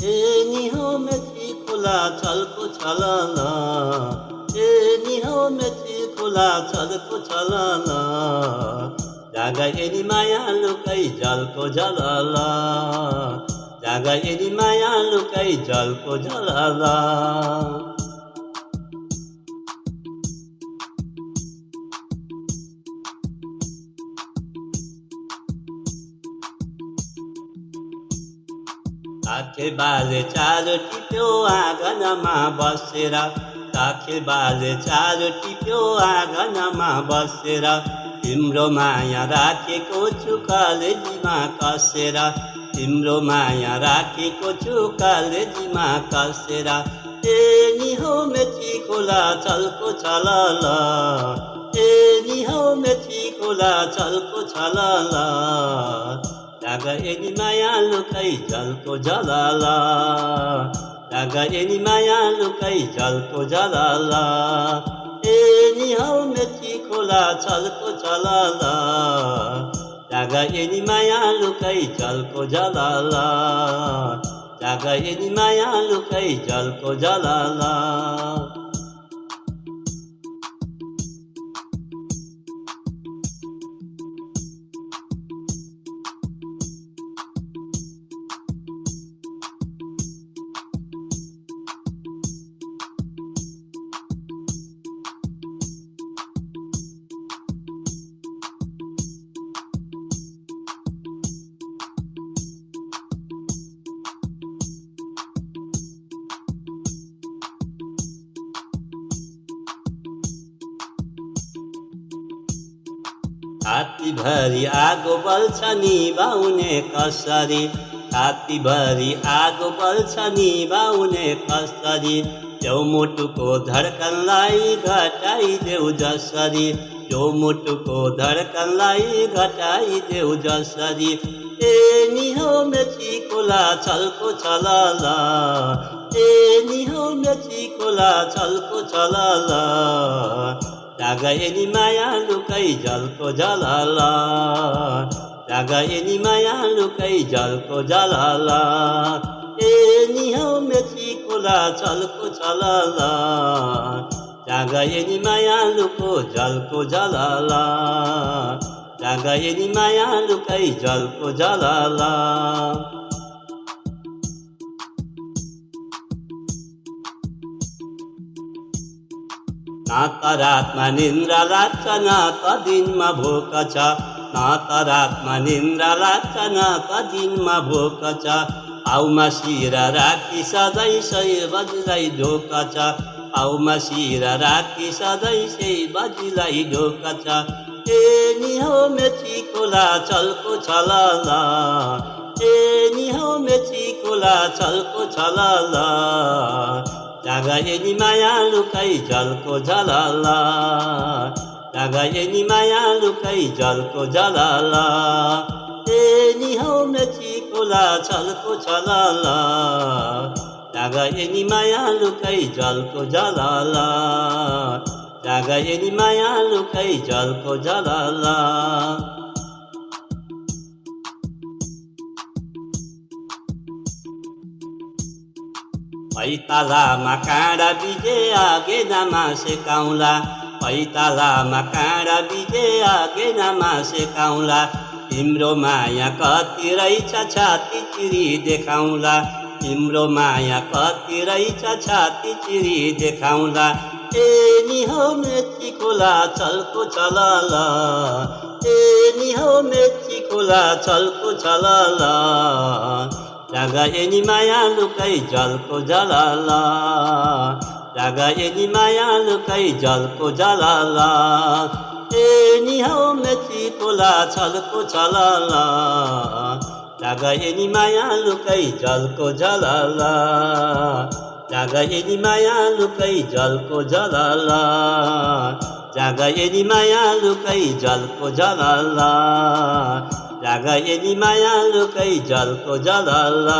ए निहो मेची खोला छलको छलला, ए निहो मेची खोला छलको छलला, जागा एनी माया लुकाई जलको जलला, जागा एनी माया लुकाई जलको जलला। काखे बाले चार टिप्यो आँगनमा बसेर, काखे बाले चार टिप्यो आँगनमा बसेर, तिम्रो माया राखेको छु कलेजीमा कसेर, तिम्रो माया राखेको छु कलेजीमा कसेर। ए निहो मेची खोला छलको छलला, ए निहो मेची खोला छलको छलला, जागा एनी माया लुकाई जलको जलला, जागा एनी माया लुकाई जलको जलला। ए निहो मेची खोला छलको छलला, जागा एनी माया लुकाई जलको जलला, जागा एनी माया लुकाई जलको जलला। छातीभरि आगो बल्छ निभाउने कसरी, छातीभरि आगो बल्छ निभाउने कसरी, त्यो मुटुको धड्कनलाई घटाइदेऊ जसरी, त्यो मुटुको धड्कनलाई घटाइदेऊ जसरी। ए निहो मेची खोला छलको छलला, ए निहो मेची खोला छलको छलला, जागा एनी माया लुकाई जलको जलला, जागा एनी माया लुकाई जलको जलला। ए निहो मेची खोला छलको छलला, जागा एनी माया लुको जलको जलला, जागा एनी माया लुकाई जलको जलला। न त रातमा निन्द्रा लाग्छ न त दिनमा भोक छ, न त रातमा निन्द्रा लाग्छ न त दिनमा भोक छ, आउमा शिर राखी सधैँ सय बजीलाई ढोक छ, आउमा शिर राखी सधैँ सय बजीलाई ढोक छ। ए निहो मेची खोला छलको छलला, ए निहो मेची खोला छलको छलला, जागा एनी माया लुकाई जलको जलला, जागा एनी माया लुकाई जलको जलला। ए निहो मेची खोला छलको छलला, जागा एनी माया लुकाई जलको जलला, जागा एनी माया लुकाई जलको जलला। पैतालामा काँडा बिजे आगेनामा सेकाउँला, पैतालामा काँडा बिजे आगेनामा सेकाउँला, तिम्रो माया कति रहेछ छाती चिरी देखाउँला, तिम्रो माया कति रहेछ छाती चिरी देखाउँला। ए निहो मेची खोला छलको छलला, ए निहो मेची खोला छलको छलला, जागा एनी माया लुकाई जलको जलला, जागा एनी माया लुकाई जलको जलला। ए निहो मेची खोला छलको छलला, जागा एनी माया लुकाई जलको जलला, जागा एनी माया लुकाई जलको जलला, जागा एनी माया लुकाई जलको जलला, जागा एनी माया लुकाई जलको जलला।